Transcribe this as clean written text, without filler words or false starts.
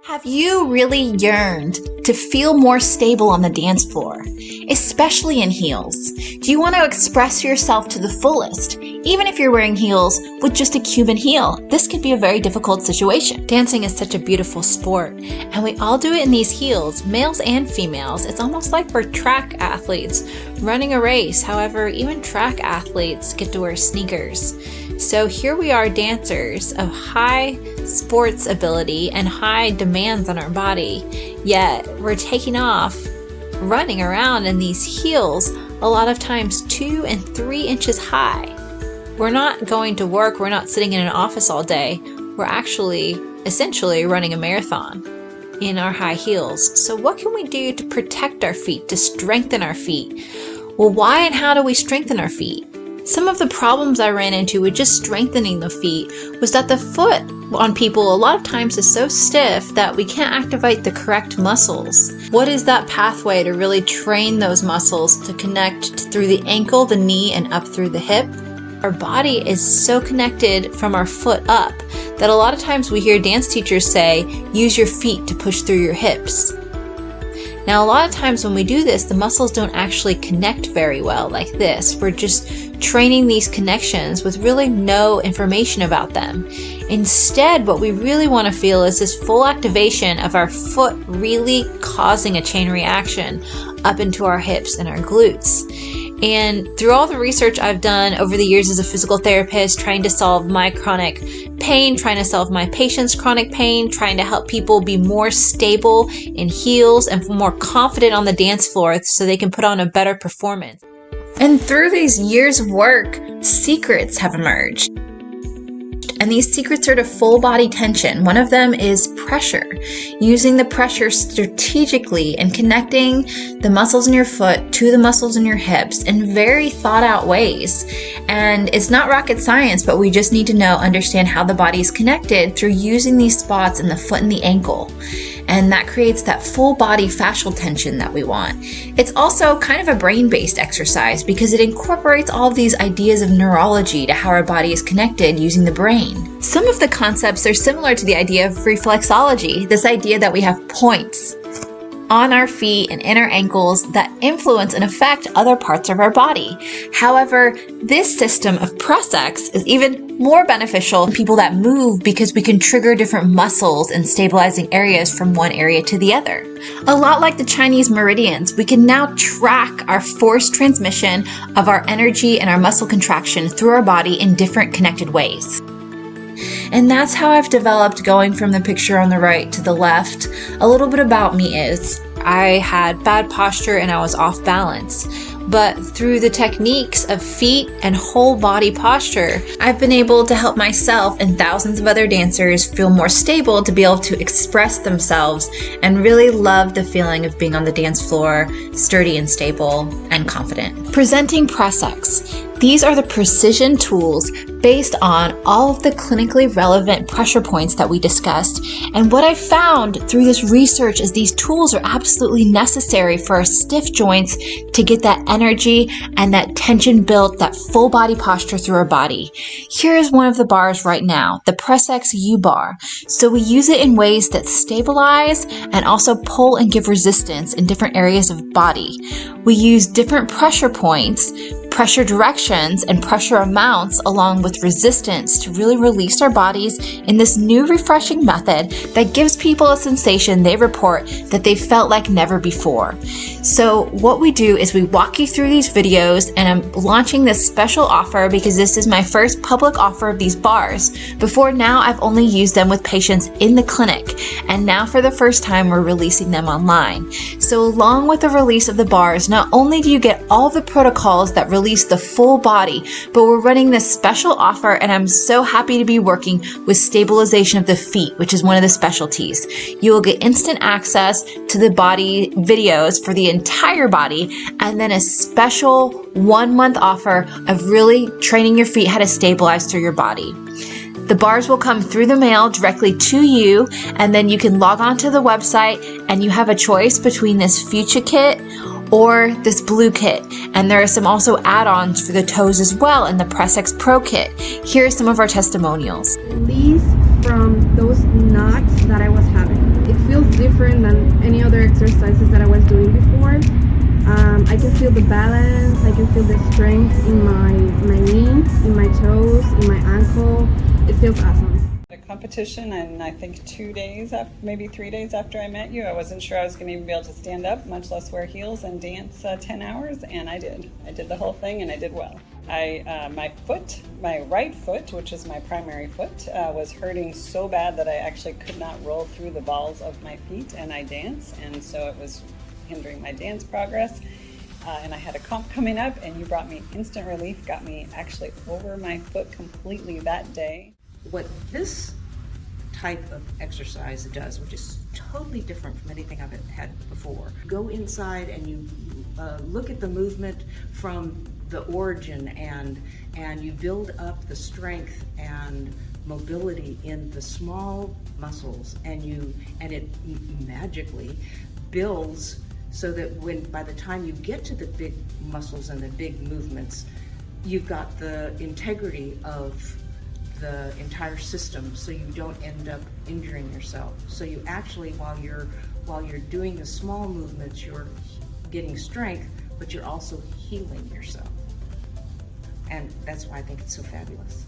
Have you really yearned to feel more stable on the dance floor, especially in heels? Do you want to express yourself to the fullest, even if you're wearing heels with just a Cuban heel? This can be a very difficult situation. Dancing is such a beautiful sport, and we all do it in these heels, males and females. It's almost like we're track athletes running a race. However, even track athletes get to wear sneakers. So here we are, dancers of high sports ability and high demands on our body, yet we're taking off running around in these heels, a lot of times 2 and 3 inches high. We're not going to work, we're not sitting in an office all day, we're actually essentially running a marathon in our high heels. So what can we do to protect our feet, to strengthen our feet? Well, why and how do we strengthen our feet? Some of the problems I ran into with just strengthening the feet was that the foot on people a lot of times is so stiff that we can't activate the correct muscles. What is that pathway to really train those muscles to connect through the ankle, the knee, and up through the hip? Our body is so connected from our foot up that a lot of times we hear dance teachers say, use your feet to push through your hips. Now, a lot of times when we do this, the muscles don't actually connect very well like this. We're just training these connections with really no information about them. Instead, what we really want to feel is this full activation of our foot really causing a chain reaction up into our hips and our glutes. And through all the research I've done over the years as a physical therapist, trying to solve my chronic pain, trying to solve my patients' chronic pain, trying to help people be more stable in heels and more confident on the dance floor so they can put on a better performance. And through these years of work, secrets have emerged. And these secrets are to full body tension. One of them is pressure. Using the pressure strategically and connecting the muscles in your foot to the muscles in your hips in very thought out ways. And it's not rocket science, but we just need to understand how the body is connected through using these spots in the foot and the ankle. And that creates that full body fascial tension that we want. It's also kind of a brain-based exercise because it incorporates all of these ideas of neurology to how our body is connected using the brain. Some of the concepts are similar to the idea of reflexology, this idea that we have points on our feet and in our ankles that influence and affect other parts of our body. However, this system of PressEX is even more beneficial in people that move because we can trigger different muscles and stabilizing areas from one area to the other. A lot like the Chinese meridians, we can now track our force transmission of our energy and our muscle contraction through our body in different connected ways. And that's how I've developed, going from the picture on the right to the left. A little bit about me is I had bad posture and I was off balance. But through the techniques of feet and whole body posture, I've been able to help myself and thousands of other dancers feel more stable to be able to express themselves and really love the feeling of being on the dance floor, sturdy and stable and confident. Presenting PressEX. These are the precision tools based on all of the clinically relevant pressure points that we discussed. And what I found through this research is these tools are absolutely necessary for our stiff joints to get that energy and that tension built, that full body posture through our body. Here is one of the bars right now, the PressX U bar. So we use it in ways that stabilize and also pull and give resistance in different areas of body. We use different pressure points, pressure directions, and pressure amounts along with resistance to really release our bodies in this new refreshing method that gives people a sensation they report that they felt like never before. So what we do is we walk you through these videos, and I'm launching this special offer because this is my first public offer of these bars. Before now, I've only used them with patients in the clinic, and now for the first time, we're releasing them online. So along with the release of the bars, not only do you get all the protocols that release the full body, but we're running this special offer, and I'm so happy to be working with stabilization of the feet, which is one of the specialties. You will get instant access to the body videos for the entire body, and then a special 1-month offer of really training your feet how to stabilize through your body. The bars will come through the mail directly to you, and then you can log on to the website and you have a choice between this Future Kit or this blue kit. And there are some also add-ons for the toes as well in the PressEX Pro Kit. Here are some of our testimonials. Release from those knots that I was having. It different than any other exercises that I was doing before. I can feel the balance, I can feel the strength in my knee, in my toes, in my ankle. It feels awesome. A competition, and I think 2 days after, maybe 3 days after I met you, I wasn't sure I was going to even be able to stand up, much less wear heels and dance 10 hours, and I did. I did the whole thing, and I did well. My right foot, which is my primary foot, was hurting so bad that I actually could not roll through the balls of my feet, and I dance, and so it was hindering my dance progress. And I had a comp coming up, and you brought me instant relief, got me actually over my foot completely that day. What this type of exercise does, which is totally different from anything I've had before, go inside and you look at the movement from the origin, and you build up the strength and mobility in the small muscles, and it magically builds so that by the time you get to the big muscles and the big movements, you've got the integrity of the entire system, so you don't end up injuring yourself. So you actually, while you're doing the small movements, you're getting strength, but you're also healing yourself. And that's why I think it's so fabulous.